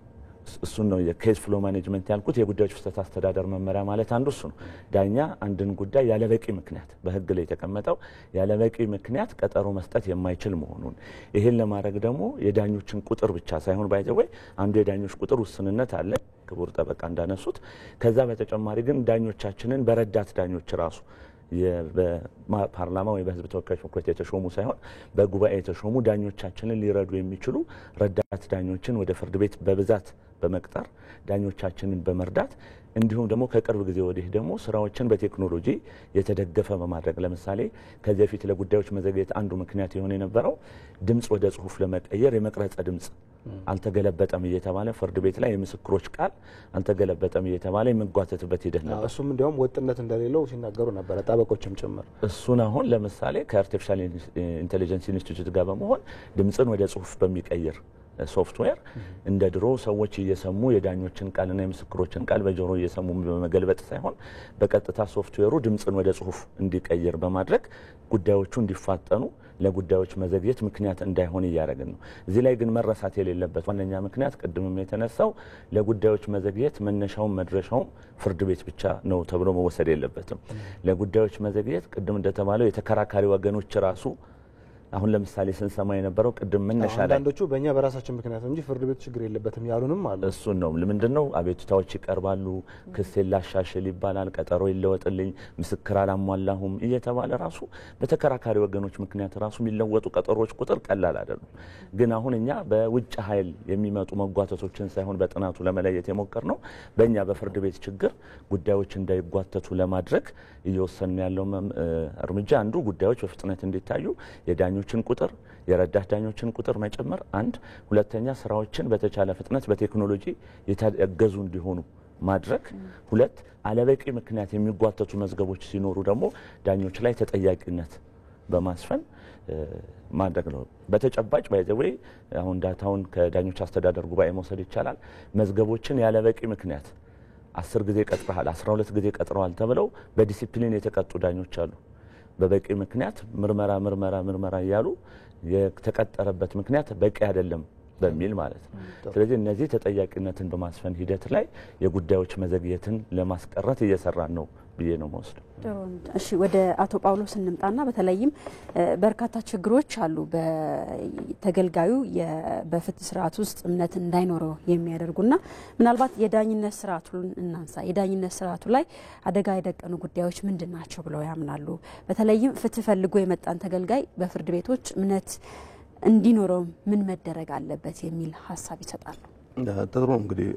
እሱን ነው የኬዝ ፍሎ ማኔጅመንት ያልኩት። የጉዳዮች ፍሰት አስተዳደር መመሪያ ማለት አንዱ እሱ ነው። ዳኛ አንድን ጉዳይ ያለ በቂ ምክንያት በህግ ላይ የተቀመጠው ያለ በቂ ምክንያት ቀጠሮ መስጠት የማይችል መሆኑን፣ ይሄን ለማድረግ ደግሞ የዳኞችን ቁጥር ብቻ ሳይሆን ባይዘወይ አንዱ የዳኞች ቁጥር ውስንነት አለ ክቡር ጠበቃ እንዳነሱት። ከዛ በተጨማሪ ግን ዳኞቻችንን በረዳት ዳኞች ራሱ በፓርላማ ወይ በህዝብ ተወካዮች ምክር ቤት የተሾሙ ሳይሆን በጉባኤ የተሾሙ ዳኞቻችንን ሊረዱ የሚችሉ ረዳት ዳኞችን ወደ ፍርድ ቤት በብዛት በመቅጠር ዳኞቻችንን በመርዳት እንዲሁም ደግሞ ከቅርብ ጊዜ ወዲህ ደግሞ ስራዎችን በቴክኖሎጂ የተደገፈ በማድረግ ለምሳሌ ከዚህ በፊት ለጉዳዮች መዘግየት አንዱ ምክንያት የሆነ የነበረው ድምጽ ወደ ጽሁፍ ለመቀየር የመቅረጸ ድምጽ አልተገለበጠም እየተባለ ፍርድ ቤት ላይ የምስክሮች ቃል አልተገለበጠም እየተባለ የሚጓተትበት ሂደት ነበር። እሱም እንዲያውም ወጥነት እንደሌለው ሲናገሩ ነበር ጠበቆችም ጭምር። እሱን አሁን ለምሳሌ ከአርቲፊሻል ኢንቴሊጀንስ ኢንስቲትዩት ጋር በመሆን ድምጽን ወደ ጽሁፍ በሚቀይር ሶፍትዌር እንደ ድሮ ሰዎች እየሰሙ የዳኞችን ቃልና የምስክሮችን ቃል በጆሮ እየሰሙ በመገልበጥ ሳይሆን በቀጥታ ሶፍትዌሩ ድምጽን ወደ ጽሁፍ እንዲቀይር በማድረግ ጉዳዮቹ እንዲፋጠኑ ለጉዳዮች መዘግየት ምክንያት እንዳይሆን እያደረግን ነው። እዚህ ላይ ግን መረሳት የሌለበት ዋነኛ ምክንያት ቅድምም የተነሳው ለጉዳዮች መዘግየት መነሻውም መድረሻውም ፍርድ ቤት ብቻ ነው ተብሎ መወሰድ የለበትም። ለጉዳዮች መዘግየት ቅድም እንደተባለው የተከራካሪ ወገኖች ራሱ አሁን ለምሳሌ ስንሰማ የነበረው ቅድም መነሻ ላይ አንዳንዶቹ በእኛ በራሳችን ምክንያት እንጂ ፍርድ ቤት ችግር የለበትም ያሉንም አሉ። እሱን ነው ምንድነው አቤቱታዎች ይቀርባሉ፣ ክስ ላሻሽል ይባላል፣ ቀጠሮ ይለወጥልኝ፣ ምስክር አላሟላሁም እየተባለ ራሱ በተከራካሪ ወገኖች ምክንያት ራሱ የሚለወጡ ቀጠሮዎች ቁጥር ቀላል አይደሉም። ግን አሁን እኛ በውጭ ኃይል የሚመጡ መጓተቶችን ሳይሆን በጥናቱ ለመለየት የሞከር ነው በእኛ በፍርድ ቤት ችግር ጉዳዮች እንዳይጓተቱ ለማድረግ እየወሰን ያለው እርምጃ አንዱ ጉዳዮች በፍጥነት እንዲታዩ የዳኞችን ቁጥር የረዳት ዳኞችን ቁጥር መጨመር አንድ፣ ሁለተኛ ስራዎችን በተቻለ ፍጥነት በቴክኖሎጂ የታገዙ እንዲሆኑ ማድረግ ሁለት፣ አለበቂ ምክንያት የሚጓተቱ መዝገቦች ሲኖሩ ደግሞ ዳኞች ላይ ተጠያቂነት በማስፈን ማድረግ ነው። በተጨባጭ ባይዘዌ አሁን ዳታውን ከዳኞች አስተዳደር ጉባኤ መውሰድ ይቻላል። መዝገቦችን ያለበቂ ምክንያት 10 ጊዜ ቀጥረዋል 12 ጊዜ ቀጥረዋል ተብለው በዲሲፕሊን የተቀጡ ዳኞች አሉ። በበቂ ምክንያት ምርመራ እያሉ የተቀጠረበት ምክንያት በቂ አይደለም በሚል ማለት ነው። ስለዚህ እነዚህ ተጠያቂነትን በማስፈን ሂደት ላይ የጉዳዮች መዘግየትን ለማስቀረት እየሰራን ነው ብዬ ነው መወስደው። እሺ ወደ አቶ ጳውሎስ እንምጣና በተለይም በርካታ ችግሮች አሉ በተገልጋዩ በፍትህ ስርዓት ውስጥ እምነት እንዳይኖረው የሚያደርጉና ምናልባት የዳኝነት ስርዓቱን እናንሳ። የዳኝነት ስርዓቱ ላይ አደጋ የደቀኑ ጉዳዮች ምንድናቸው ብለው ያምናሉ? በተለይም ፍትህ ፈልጎ የመጣን ተገልጋይ በፍርድ ቤቶች እምነት እንዲኖረው ምን መደረግ አለበት የሚል ሐሳብ ይሰጣሉ። ጥሩ እንግዲህ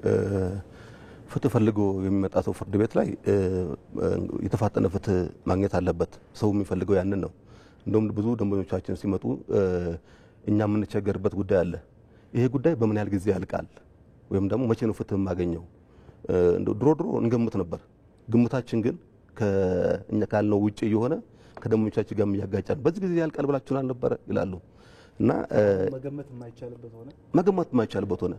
ፍትህ ፈልጎ የሚመጣ ሰው ፍርድ ቤት ላይ የተፋጠነ ፍትህ ማግኘት አለበት። ሰው የሚፈልገው ያንን ነው። እንደውም ብዙ ደንበኞቻችን ሲመጡ እኛ የምንቸገርበት ጉዳይ አለ። ይሄ ጉዳይ በምን ያህል ጊዜ ያልቃል ወይም ደግሞ መቼ ነው ፍትህ የማገኘው? ድሮ እንገምት ነበር። ግምታችን ግን ከእኛ ካልነው ውጪ የሆነ ከደንበኞቻችን ጋር የሚያጋጫን በዚህ ጊዜ ያልቃል ብላችሁን አልነበረ ይላሉ። እና መገመት የማይቻልበት ሆነ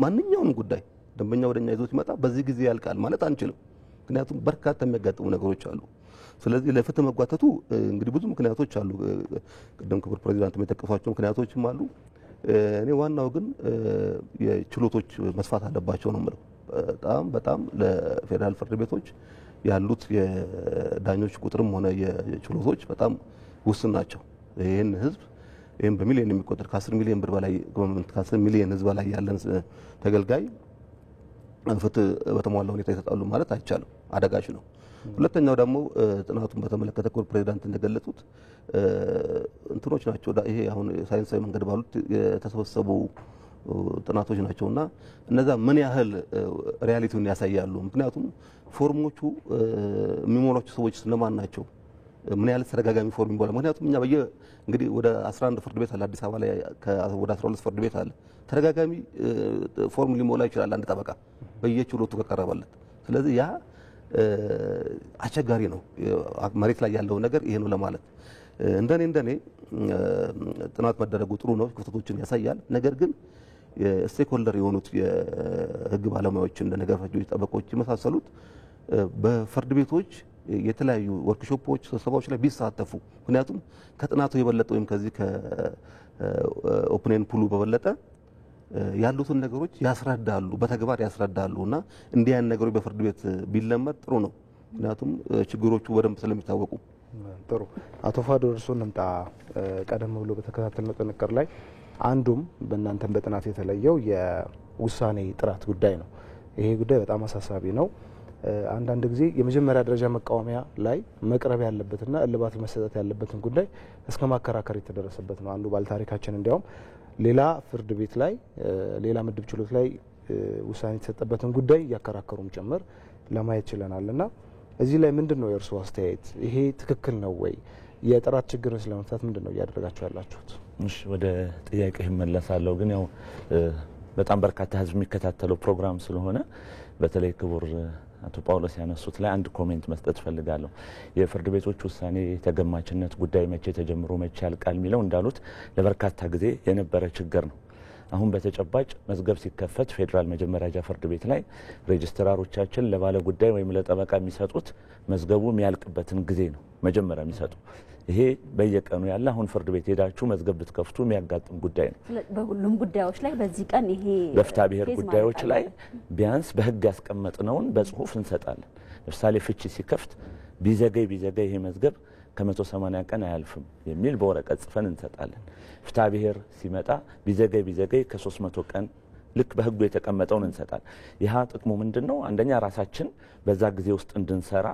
ማንኛውንም ጉዳይ ደንበኛ ወደኛ ይዞት ይመጣ በዚህ ጊዜ ያልቃል ማለት አንችልም። ምክንያቱም በርካታ የሚያጋጥሙ ነገሮች አሉ። ስለዚህ ለፍትህ መጓተቱ እንግዲህ ብዙ ምክንያቶች አሉ። ቅድም ክቡር ፕሬዚዳንት የጠቀሷቸው ምክንያቶችም አሉ። እኔ ዋናው ግን የችሎቶች መስፋት አለባቸው ነው የምለው። በጣም ለፌዴራል ፍርድ ቤቶች ያሉት የዳኞች ቁጥርም ሆነ የችሎቶች በጣም ውስን ናቸው። ይህን በሚሊዮን የሚቆጠር ከ10 ሚሊዮን ብር በላይ ከ10 ሚሊዮን ህዝብ በላይ ያለን ተገልጋይ ፍትህ በተሟላ ሁኔታ ይሰጣሉ ማለት አይቻልም፣ አደጋች ነው። ሁለተኛው ደግሞ ጥናቱን በተመለከተ ክቡር ፕሬዚዳንት እንደገለጹት እንትኖች ናቸው። ይሄ አሁን ሳይንሳዊ መንገድ ባሉት የተሰበሰቡ ጥናቶች ናቸውና እነዛ ምን ያህል ሪያሊቲውን ያሳያሉ? ምክንያቱም ፎርሞቹ የሚሞላቸው ሰዎች ስለማን ናቸው? ምን ያህል ተደጋጋሚ ፎርም ይሞላል? ምክንያቱም እኛ እንግዲህ ወደ 11 ፍርድ ቤት አለ አዲስ አበባ ላይ ወደ 12 ፍርድ ቤት አለ። ተደጋጋሚ ፎርም ሊሞላ ይችላል አንድ ጠበቃ በየችሎቱ ከቀረበለት። ስለዚህ ያ አስቸጋሪ ነው። መሬት ላይ ያለው ነገር ይሄ ነው ለማለት እንደኔ ጥናት መደረጉ ጥሩ ነው፣ ክፍተቶችን ያሳያል። ነገር ግን የስቴክ ሆልደር የሆኑት የህግ ባለሙያዎች እንደ ነገር ፈጆች፣ ጠበቆች የመሳሰሉት በፍርድ ቤቶች የተለያዩ ወርክሾፖች፣ ስብሰባዎች ላይ ቢሳተፉ ምክንያቱም ከጥናቱ የበለጠ ወይም ከዚህ ከኦፕን ፑሉ በበለጠ ያሉትን ነገሮች ያስረዳሉ፣ በተግባር ያስረዳሉ እና እንዲህ ያን ነገሮች በፍርድ ቤት ቢለመድ ጥሩ ነው። ምክንያቱም ችግሮቹ በደንብ ስለሚታወቁ። ጥሩ አቶ ፋዶ እርሶ እንምጣ። ቀደም ብሎ በተከታተልነው ጥንቅር ላይ አንዱም በእናንተም በጥናት የተለየው የውሳኔ ጥራት ጉዳይ ነው። ይሄ ጉዳይ በጣም አሳሳቢ ነው። አንዳንድ ጊዜ የመጀመሪያ ደረጃ መቃወሚያ ላይ መቅረብ ያለበትና እልባት መሰጠት ያለበትን ጉዳይ እስከ ማከራከር የተደረሰበት ነው። አንዱ ባለታሪካችን እንዲያውም ሌላ ፍርድ ቤት ላይ ሌላ ምድብ ችሎት ላይ ውሳኔ የተሰጠበትን ጉዳይ እያከራከሩም ጭምር ለማየት ችለናልና እዚህ ላይ ምንድነው የእርሱ አስተያየት? ይሄ ትክክል ነው ወይ? የጥራት ችግርን ስለመፍታት ምንድነው እያደረጋችሁ ያላችሁት? እሺ ወደ ጥያቄ እመለሳለሁ። ግን ያው በጣም በርካታ ህዝብ የሚከታተለው ፕሮግራም ስለሆነ በተለይ ክቡር አቶ ጳውሎስ ያነሱት ላይ አንድ ኮሜንት መስጠት ፈልጋለሁ። የፍርድ ቤቶች ውሳኔ ተገማችነት ጉዳይ መቼ ተጀምሮ መቼ ያልቃል የሚለው እንዳሉት ለበርካታ ጊዜ የነበረ ችግር ነው። አሁን በተጨባጭ መዝገብ ሲከፈት ፌዴራል መጀመሪያ ደረጃ ፍርድ ቤት ላይ ሬጅስትራሮቻችን ለባለ ጉዳይ ወይም ለጠበቃ የሚሰጡት መዝገቡ የሚያልቅበትን ጊዜ ነው መጀመሪያ የሚሰጡ። ይሄ በየቀኑ ያለ አሁን ፍርድ ቤት ሄዳችሁ መዝገብ ብትከፍቱ የሚያጋጥም ጉዳይ ነው። በሁሉም ጉዳዮች ላይ በዚህ ቀን ይሄ በፍትሐ ብሔር ጉዳዮች ላይ ቢያንስ በህግ ያስቀመጥነውን በጽሁፍ እንሰጣለን። ለምሳሌ ፍቺ ሲከፍት ቢዘገይ ይሄ መዝገብ ከ180 ቀን አያልፍም የሚል በወረቀት ጽፈን እንሰጣለን። ፍትሐ ብሔር ሲመጣ ቢዘገይ ከ300 ቀን ልክ በህጉ የተቀመጠውን እንሰጣለን። ይህ ጥቅሙ ምንድነው? አንደኛ ራሳችን በዛ ጊዜ ውስጥ እንድንሰራ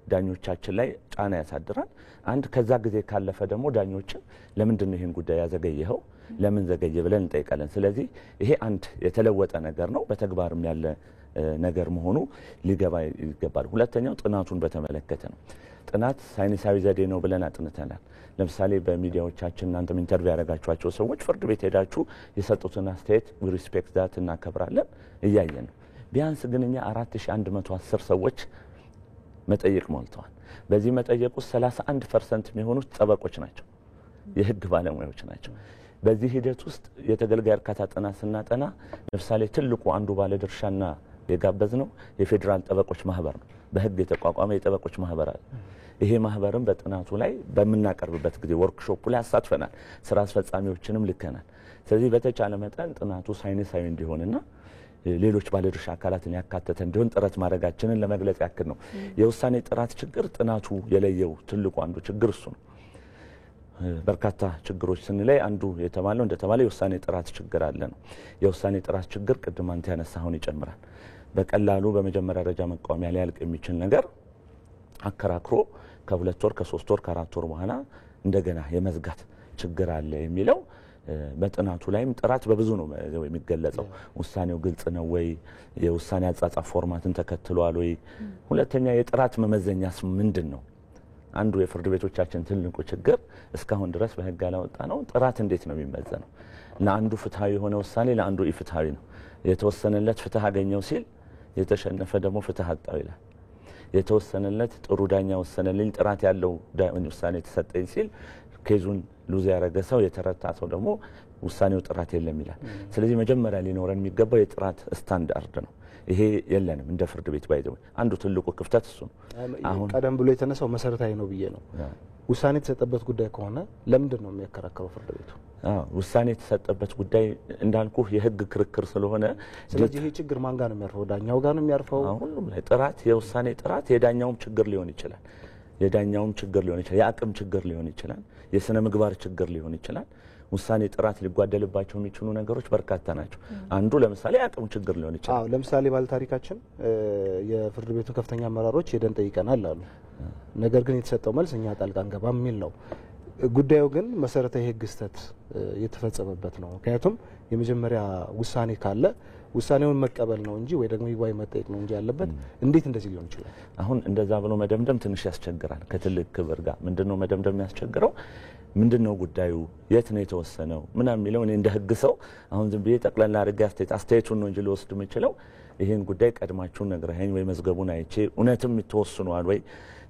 ዳኞቻችን ላይ ጫና ያሳድራል። አንድ ከዛ ጊዜ ካለፈ ደግሞ ዳኞችን ለምንድነው ይሄን ጉዳይ ያዘገየኸው ለምን ዘገየ ብለን እንጠይቃለን። ስለዚህ ይሄ አንድ የተለወጠ ነገር ነው፣ በተግባርም ያለ ነገር መሆኑ ሊገባ ይገባል። ሁለተኛው ጥናቱን በተመለከተ ነው። ጥናት ሳይንሳዊ ዘዴ ነው ብለን አጥንተናል። ለምሳሌ በሚዲያዎቻችን እናንተም ኢንተርቪው ያደረጋችኋቸው ሰዎች ፍርድ ቤት ሄዳችሁ የሰጡትን አስተያየት ሪስፔክት ዳት እናከብራለን እያየን ነው። ቢያንስ ግን እኛ 4110 ሰዎች መጠየቅ ሞልተዋል። በዚህ መጠየቅ ውስጥ 31% የሚሆኑት ጠበቆች ናቸው፣ የህግ ባለሙያዎች ናቸው። በዚህ ሂደት ውስጥ የተገልጋይ እርካታ ጥናት ስናጠና ለምሳሌ ትልቁ አንዱ ባለድርሻና የጋበዝ ነው የፌዴራል ጠበቆች ማህበር ነው። በህግ የተቋቋመ የጠበቆች ማህበር አለ። ይሄ ማህበርም በጥናቱ ላይ በመናቀርብበት ጊዜ ወርክሾፕ ላይ አሳትፈናል፣ ስራ አስፈጻሚዎችንም ልከናል። ስለዚህ በተቻለ መጠን ጥናቱ ሳይንሳዊ እንዲሆንና ሌሎች ባለድርሻ አካላትን ያካተተ እንዲሆን ጥረት ማድረጋችንን ለመግለጽ ያክል ነው። የውሳኔ ጥራት ችግር ጥናቱ የለየው ትልቁ አንዱ ችግር እሱ ነው። በርካታ ችግሮች ስንለይ አንዱ የተባለው እንደተባለ የውሳኔ ጥራት ችግር አለ ነው። የውሳኔ ጥራት ችግር ቅድም አንተ ያነሳውን ይጨምራል። በቀላሉ በመጀመሪያ ደረጃ መቃወሚያ ሊያልቅ የሚችል ነገር አከራክሮ ከ2 ወር ከ3 ወር ከ4 ወር በኋላ እንደገና የመዝጋት ችግር አለ የሚለው በጥናቱ ላይም ጥራት በብዙ ነው የሚገለጸው። ውሳኔው ግልጽ ነው ወይ? የውሳኔ አጻጻፍ ፎርማትን ተከትሏል ወይ? ሁለተኛ የጥራት መመዘኛስ ምንድነው? አንዱ የፍርድ ቤቶቻችን ትልቁ ችግር እስካሁን ድረስ በህግ ያላወጣ ነው። ጥራት እንዴት ነው የሚመዘነው? ለአንዱ ፍትሃዊ የሆነ ውሳኔ ለአንዱ ኢፍትሃዊ ነው። የተወሰነለት ፍትህ አገኘው ሲል የተሸነፈ ደግሞ ፍትህ አጣው ይላል። የተወሰነለት ጥሩ ዳኛ ወሰነልኝ ጥራት ያለው ውሳኔ ተሰጠኝ ሲል ኬዙን ሉዝ ያረገ ሰው የተረታ ሰው ደግሞ ውሳኔው ጥራት የለም ይላል። ስለዚህ መጀመሪያ ሊኖረን የሚገባው የጥራት ስታንዳርድ ነው። ይሄ የለንም እንደ ፍርድ ቤት ባይዘው አንዱ ትልቁ ክፍተት እሱ ነው። አሁን ቀደም ብሎ የተነሳው መሰረታዊ ነው ብዬ ነው። ውሳኔ የተሰጠበት ጉዳይ ከሆነ ለምንድን ነው የሚያከራከረው ፍርድ ቤቱ? ውሳኔ የተሰጠበት ጉዳይ እንዳልኩ የህግ ክርክር ስለሆነ ስለዚህ ይሄ ችግር ማን ጋር ነው የሚያርፈው? ዳኛው ጋር ነው የሚያርፈው? ሁሉም ላይ ጥራት የውሳኔ ጥራት የዳኛውም ችግር ሊሆን ይችላል። የዳኛውም ችግር ሊሆን ይችላል። የአቅም ችግር ሊሆን ይችላል። የስነ ምግባር ችግር ሊሆን ይችላል። ውሳኔ ጥራት ሊጓደልባቸው የሚችሉ ነገሮች በርካታ ናቸው። አንዱ ለምሳሌ የአቅም ችግር ሊሆን ይችላል። ለምሳሌ ባለታሪካችን የፍርድ ቤቱ ከፍተኛ አመራሮች ሄደን ጠይቀናል አሉ። ነገር ግን የተሰጠው መልስ እኛ ጣልቃ አንገባም የሚል ነው። ጉዳዩ ግን መሰረታዊ የህግ ስህተት የተፈጸመበት ነው። ምክንያቱም የመጀመሪያ ውሳኔ ካለ ውሳኔውን መቀበል ነው እንጂ ወይ ደግሞ ይግባኝ መጠየቅ ነው እንጂ ያለበት እንዴት እንደዚህ ሊሆን ይችላል? አሁን እንደዛ ብሎ መደምደም ትንሽ ያስቸግራል። ከትልቅ ክብር ጋር ምንድነው መደምደም ያስቸግረው? ምንድነው ጉዳዩ የት ነው የተወሰነው ምናምን የሚለው እኔ እንደ ህግ ሰው አሁን ዝም ብዬ ጠቅላላ አድርጌ አስተያየቱን ነው እንጂ ልወስድ የምችለው ይሄን ጉዳይ ቀድማችሁ ነግረኸኝ ወይ መዝገቡን አይቼ እውነትም ተወስኗል ወይ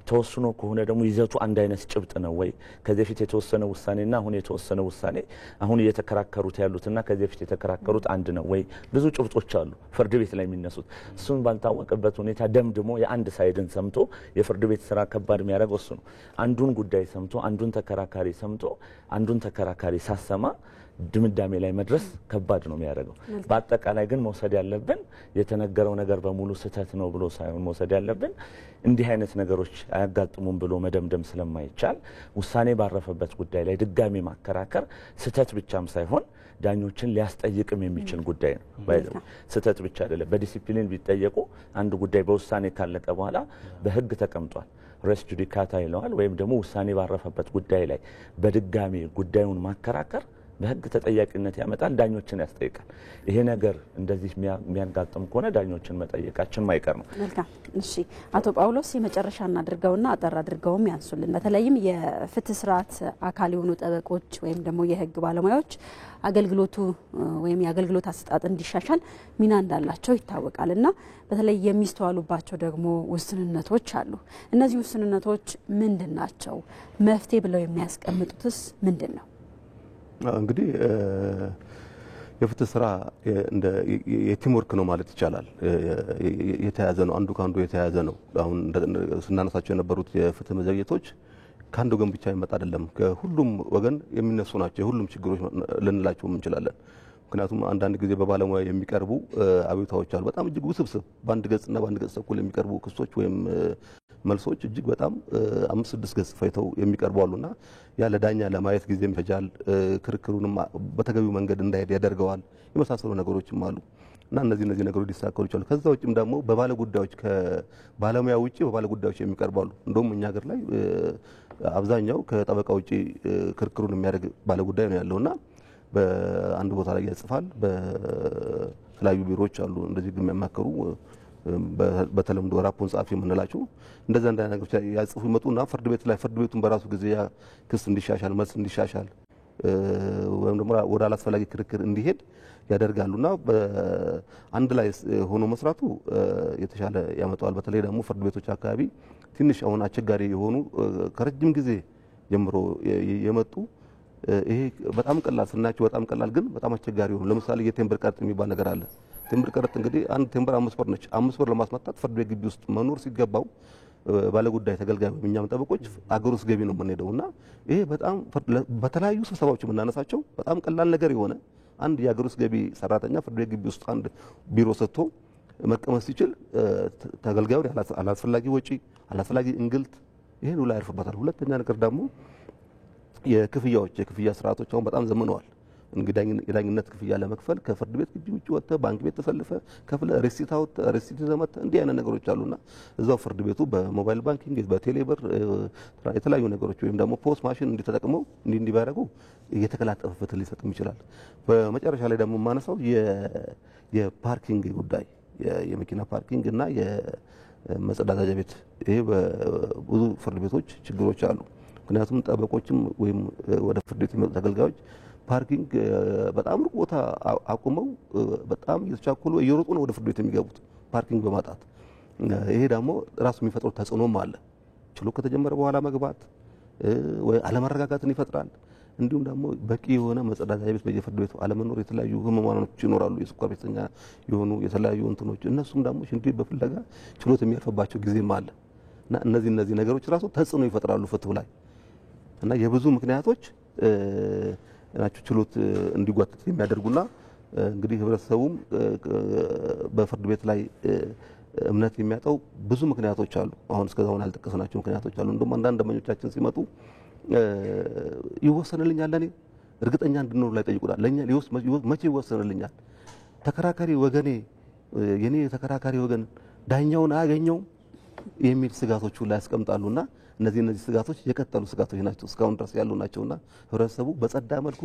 ተወስኖ ከሆነ ደግሞ ይዘቱ አንድ አይነት ጭብጥ ነው ወይ ከዚህ በፊት የተወሰነ ውሳኔና አሁን የተወሰነ ውሳኔ አሁን እየተከራከሩት ያሉትና ከዚህ በፊት የተከራከሩት አንድ ነው ወይ? ብዙ ጭብጦች አሉ ፍርድ ቤት ላይ የሚነሱት። እሱን ባልታወቀበት ሁኔታ ደምድሞ የአንድ ሳይድን ሰምቶ የፍርድ ቤት ስራ ከባድ የሚያደርገው እሱ ነው። አንዱን ጉዳይ ሰምቶ አንዱን ተከራካሪ ሰምቶ አንዱን ተከራካሪ ሳሰማ ድምዳሜ ላይ መድረስ ከባድ ነው የሚያደርገው። በአጠቃላይ ግን መውሰድ ያለብን የተነገረው ነገር በሙሉ ስህተት ነው ብሎ ሳይሆን መውሰድ ያለብን እንዲህ አይነት ነገሮች አያጋጥሙም ብሎ መደምደም ስለማይቻል ውሳኔ ባረፈበት ጉዳይ ላይ ድጋሚ ማከራከር ስህተት ብቻም ሳይሆን ዳኞችን ሊያስጠይቅም የሚችል ጉዳይ ነው። ስህተት ብቻ አይደለም። በዲሲፕሊን ቢጠየቁ አንድ ጉዳይ በውሳኔ ካለቀ በኋላ በህግ ተቀምጧል። ሬስ ጁዲካታ ይለዋል። ወይም ደግሞ ውሳኔ ባረፈበት ጉዳይ ላይ በድጋሚ ጉዳዩን ማከራከር በህግ ተጠያቂነት ያመጣል፣ ዳኞችን ያስጠይቃል። ይሄ ነገር እንደዚህ የሚያጋጥም ከሆነ ዳኞችን መጠየቃችን ማይቀር ነው። መልካም። እሺ አቶ ጳውሎስ የመጨረሻ እናድርገውና አጠር አድርገውም ያንሱልን። በተለይም የፍትህ ስርዓት አካል የሆኑ ጠበቆች ወይም ደግሞ የህግ ባለሙያዎች አገልግሎቱ ወይም የአገልግሎት አሰጣጥ እንዲሻሻል ሚና እንዳላቸው ይታወቃልና በተለይ የሚስተዋሉባቸው ደግሞ ውስንነቶች አሉ። እነዚህ ውስንነቶች ምንድናቸው? መፍትሄ ብለው የሚያስቀምጡትስ ምንድነው? እንግዲህ የፍትህ ስራ እንደ የቲም ወርክ ነው ማለት ይቻላል። የተያዘ ነው፣ አንዱ ካንዱ የተያዘ ነው። አሁን ስናነሳቸው የነበሩት የፍትህ መዘግየቶች ካንዱ ወገን ብቻ ይመጣ አይደለም፣ ከሁሉም ወገን የሚነሱ ናቸው። የሁሉም ችግሮች ልንላቸው እንችላለን። ምክንያቱም አንዳንድ ጊዜ በባለሙያ የሚቀርቡ አቤቱታዎች አሉ፣ በጣም እጅግ ውስብስብ፣ በአንድ ገጽና በአንድ ገጽ ተኩል የሚቀርቡ ክሶች ወይም መልሶች እጅግ በጣም 5-6 ገጽ ፈይተው የሚቀርቡ አሉና ያለ ዳኛ ለማየት ጊዜ ይፈጃል። ክርክሩንም በተገቢው መንገድ እንዳይሄድ ያደርገዋል። የመሳሰሉ ነገሮችም አሉ እና እነዚህ ነገሮች ሊስተካከሉ ይችላሉ። ከዛ ውጭም ደግሞ በባለ ጉዳዮች ከባለሙያ ውጪ በባለ ጉዳዮች የሚቀርቡ አሉ። እንደውም እኛ ሀገር ላይ አብዛኛው ከጠበቃ ውጪ ክርክሩን የሚያደርግ ባለ ጉዳይ ነው ያለውና በአንድ ቦታ ላይ ያጽፋል። በተለያዩ ቢሮዎች አሉ እንደዚህ የሚያማከሩ በተለምዶ ራፖን ጻፊ የምንላቸው እንደዛ ነገሮች ያጽፉ ይመጡና ፍርድ ቤት ላይ ፍርድ ቤቱን በራሱ ጊዜ ያ ክስ እንዲሻሻል መልስ እንዲሻሻል ወይም ደግሞ ወደ አላስፈላጊ ክርክር እንዲሄድ ያደርጋሉና አንድ ላይ ሆኖ መስራቱ የተሻለ ያመጣዋል። በተለይ ደግሞ ፍርድ ቤቶች አካባቢ ትንሽ አሁን አስቸጋሪ የሆኑ ከረጅም ጊዜ ጀምሮ የመጡ ይሄ በጣም ቀላል ስናቸው በጣም ቀላል ግን በጣም አስቸጋሪ ሆኑ። ለምሳሌ የቴምብር ቀረጥ የሚባል ነገር አለ። ቴምብር ቀረጥ እንግዲህ አንድ ቴምብር 5 ብር ነች። 5 ብር ለማስመጣት ፍርድ ቤት ግቢ ውስጥ መኖር ሲገባው ባለጉዳይ ተገልጋይ እኛም ጠበቆች አገር ውስጥ ገቢ ነው የምንሄደውና ይሄ በጣም በተለያዩ ስብሰባዎች የምናነሳቸው በጣም ቀላል ነገር የሆነ አንድ የአገር ውስጥ ገቢ ሰራተኛ ፍርድ ቤት ግቢ ውስጥ አንድ ቢሮ ሰጥቶ መቀመጥ ሲችል ተገልጋዩ አላስፈላጊ ወጪ አላስፈላጊ እንግልት ይሄን ሁሉ ያርፍበታል። ሁለተኛ ነገር ደግሞ የክፍያ ስርዓቶች አሁን በጣም ዘመነዋል። እንግዲህ የዳኝነት ክፍያ ለመክፈል ከፍርድ ቤት ግቢ ውጭ ወጥተ ባንክ ቤት ተሰልፈ ከፍለ ሪሲት ዘመተ እንዲህ አይነት ነገሮች አሉና እዛው ፍርድ ቤቱ በሞባይል ባንኪንግ በቴሌብር የተለያዩ ነገሮች ወይም ደግሞ ፖስት ማሽን እንዲተጠቅመው እንዲባረጉ እየተከላጠፈ ፍትህ ሊሰጥም ይችላል። በመጨረሻ ላይ ደግሞ ማነሳው የፓርኪንግ ጉዳይ የመኪና ፓርኪንግ እና የመጸዳጃ ቤት ይሄ በብዙ ፍርድ ቤቶች ችግሮች አሉ። ምክንያቱም ጠበቆችም ወይም ወደ ፍርድ ቤት የሚመጡ ተገልጋዮች ፓርኪንግ በጣም ሩቅ ቦታ አቁመው በጣም እየተቻኮሉ እየሮጡ ነው ወደ ፍርድ ቤት የሚገቡት ፓርኪንግ በማጣት። ይሄ ደግሞ ራሱ የሚፈጥረው ተጽዕኖም አለ። ችሎት ከተጀመረ በኋላ መግባት ወይ አለመረጋጋትን ይፈጥራል። እንዲሁም ደግሞ በቂ የሆነ መጸዳጃ ቤት በየፍርድ ቤቱ አለመኖር የተለያዩ ህመማኖች ይኖራሉ። የስኳር በሽተኛ የሆኑ የተለያዩ እንትኖች እነሱም ደግሞ ሽንት ቤት በፍለጋ ችሎት የሚያልፈባቸው ጊዜም አለ እና እነዚህ ነገሮች ራሱ ተጽዕኖ ይፈጥራሉ ፍትሁ ላይ እና የብዙ ምክንያቶች ናቸው ችሎት እንዲጓተት የሚያደርጉና እንግዲህ ህብረተሰቡም በፍርድ ቤት ላይ እምነት የሚያጣው ብዙ ምክንያቶች አሉ። አሁን እስከዛው ያልጠቀስናቸው ምክንያቶች አሉ። እንደውም አንዳንድ ደንበኞቻችን ሲመጡ ይወሰንልኛል ለኔ እርግጠኛ እንድንኖር ላይ ጠይቁናል። ለኛ መቼ ይወሰንልኛል? ተከራካሪ ወገኔ የኔ ተከራካሪ ወገን ዳኛውን አያገኘውም የሚል ስጋቶች ሁሉ ያስቀምጣሉና እነዚህ ስጋቶች የቀጠሉ ስጋቶች ናቸው እስካሁን ድረስ ያሉ ናቸውና ህብረተሰቡ በጸዳ መልኩ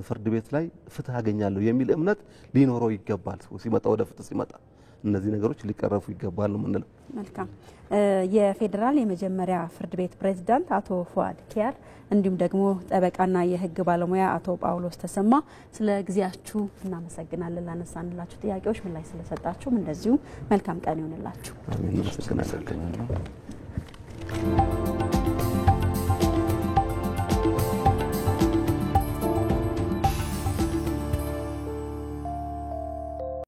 ፍርድ ቤት ላይ ፍትህ አገኛለሁ የሚል እምነት ሊኖረው ይገባል። ሲመጣ ወደ ፍትህ ሲመጣ እነዚህ ነገሮች ሊቀረፉ ይገባል ነው የምንለው። መልካም። የፌዴራል የመጀመሪያ ፍርድ ቤት ፕሬዝዳንት አቶ ፉአድ ኪያር እንዲሁም ደግሞ ጠበቃና የህግ ባለሙያ አቶ ጳውሎስ ተሰማ ስለ ጊዜያችሁ እናመሰግናለን። ላነሳንላችሁ ጥያቄዎች ምላሽ ስለሰጣችሁም እንደዚሁ መልካም ቀን ይሁንላችሁ። አሜን።